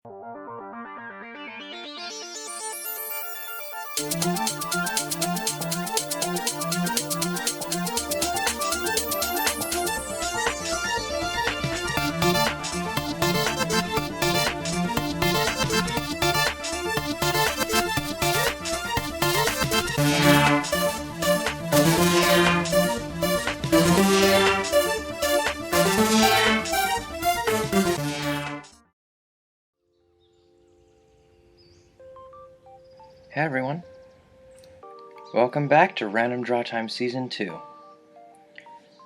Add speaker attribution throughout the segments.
Speaker 1: Hey everyone, welcome back to Random Draw Time Season 2.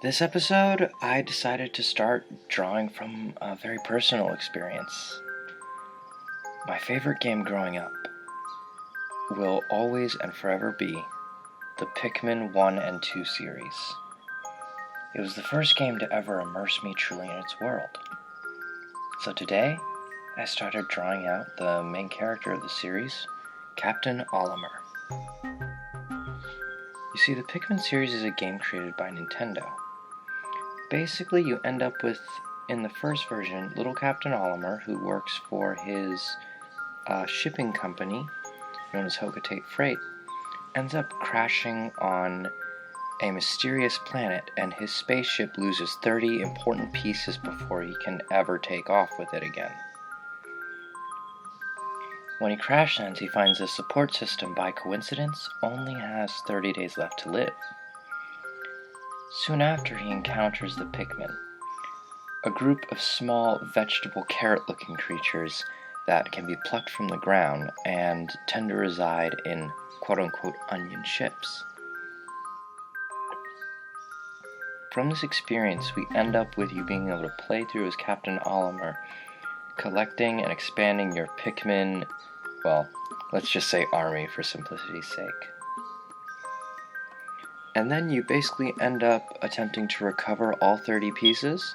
Speaker 1: This episode, I decided to start drawing from a very personal experience. My favorite game growing up will always and forever be the Pikmin 1 and 2 series. It was the first game to ever immerse me truly in its world. So today, I started drawing out the main character of the series, Captain Olimar. You see, the Pikmin series is a game created by Nintendo. Basically, you end up with, in the first version, little Captain Olimar, who works for his shipping company, known as Hocotate Freight, ends up crashing on a mysterious planet, and his spaceship loses 30 important pieces before he can ever take off with it again. When he crash lands, he finds the support system, by coincidence, only has 30 days left to live. Soon after, he encounters the Pikmin, a group of small vegetable carrot-looking creatures that can be plucked from the ground and tend to reside in quote-unquote onion ships. From this experience, we end up with you being able to play through as Captain Olimar, collecting and expanding your Pikmin, well, let's just say army for simplicity's sake. And then you basically end up attempting to recover all 30 pieces,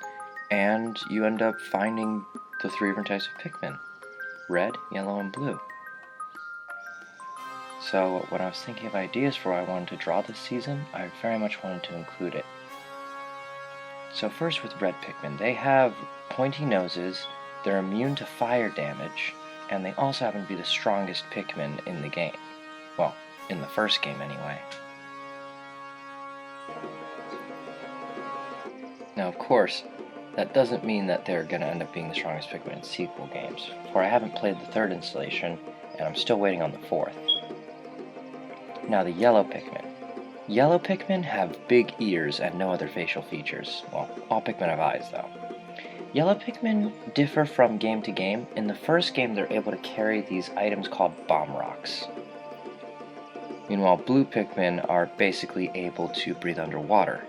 Speaker 1: and you end up finding the 3 different types of Pikmin: red, yellow, and blue. So when I was thinking of ideas for what I wanted to draw this season, I very much wanted to include it. So first with red Pikmin, they have pointy noses, they're immune to fire damage, and they also happen to be the strongest Pikmin in the game. Well, in the first game anyway. Now of course, that doesn't mean that they're going to end up being the strongest Pikmin in sequel games, for I haven't played the 3rd installation, and I'm still waiting on the 4th. Now the yellow Pikmin. Yellow Pikmin have big ears and no other facial features. Well, all Pikmin have eyes though. Yellow Pikmin differ from game to game. In the first game, they're able to carry these items called bomb rocks. Meanwhile, blue Pikmin are basically able to breathe underwater,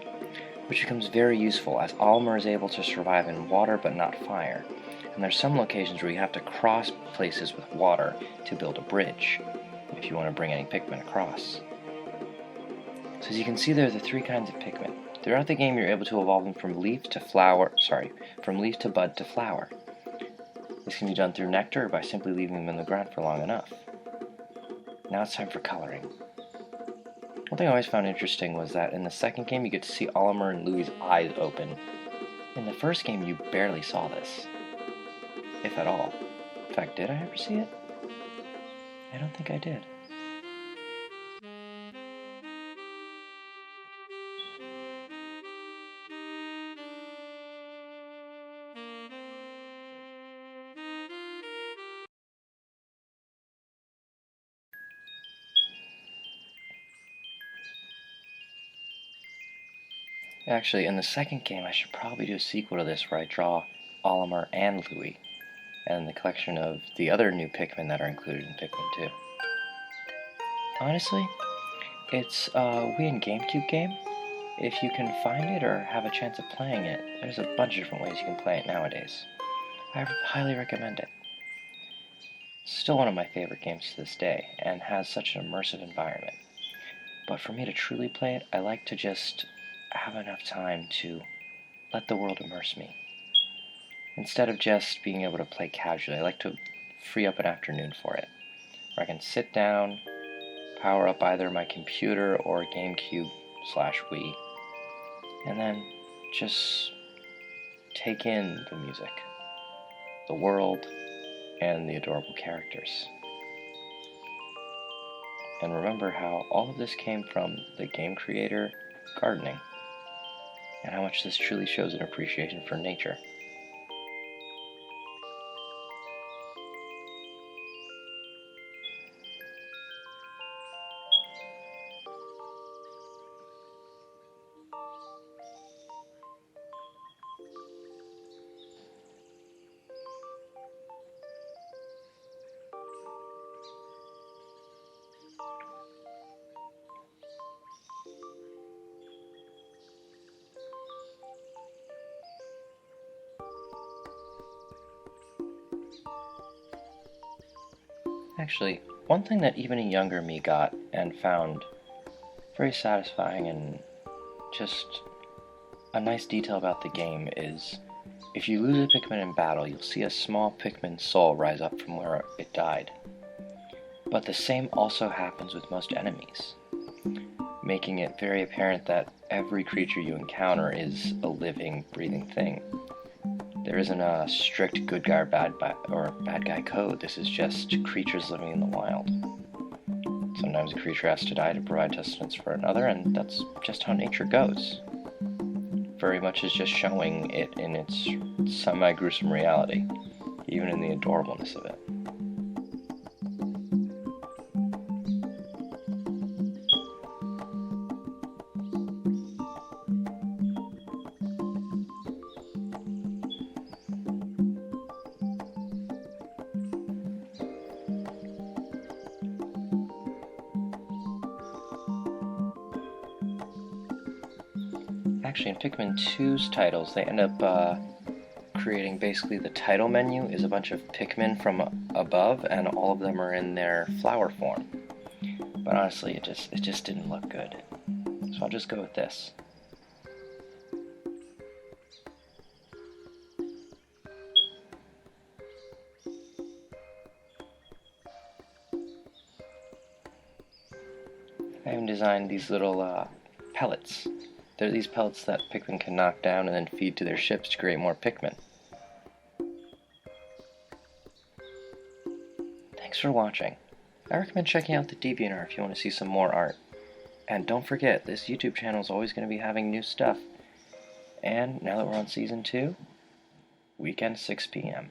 Speaker 1: which becomes very useful as Olimar is able to survive in water but not fire. And there's some locations where you have to cross places with water to build a bridge, if you want to bring any Pikmin across. So as you can see, there are the 3 kinds of Pikmin. Throughout the game, you're able to evolve them from leaf to bud to flower. This can be done through nectar or by simply leaving them in the ground for long enough. Now it's time for coloring. One thing I always found interesting was that in the second game, you get to see Olimar and Louie's eyes open. In the first game, you barely saw this, if at all. In fact, did I ever see it? I don't think I did. Actually, in the second game, I should probably do a sequel to this where I draw Olimar and Louie, and the collection of the other new Pikmin that are included in Pikmin 2. Honestly, it's a Wii and GameCube game. If you can find it or have a chance of playing it, there's a bunch of different ways you can play it nowadays. I highly recommend it. It's still one of my favorite games to this day, and has such an immersive environment. But for me to truly play it, I like to just have enough time to let the world immerse me. Instead of just being able to play casually, I like to free up an afternoon for it, where I can sit down, power up either my computer or GameCube/Wii, and then just take in the music, the world, and the adorable characters. And remember how all of this came from the game creator gardening, and how much this truly shows an appreciation for nature. Actually, one thing that even a younger me got and found very satisfying and just a nice detail about the game is if you lose a Pikmin in battle, you'll see a small Pikmin soul rise up from where it died. But the same also happens with most enemies, making it very apparent that every creature you encounter is a living, breathing thing. There isn't a strict good guy or bad guy code. This is just creatures living in the wild. Sometimes a creature has to die to provide sustenance for another, and that's just how nature goes. Very much is just showing it in its semi-gruesome reality, even in the adorableness of it. Actually, in Pikmin 2's titles, they end up creating basically the title menu is a bunch of Pikmin from above, and all of them are in their flower form. But honestly, it just didn't look good. So I'll just go with this. I even designed these little pellets. They're these pellets that Pikmin can knock down and then feed to their ships to create more Pikmin. Thanks for watching. I recommend checking out the DeviantArt if you want to see some more art. And don't forget, this YouTube channel is always going to be having new stuff. And now that we're on Season 2, weekend 6 p.m.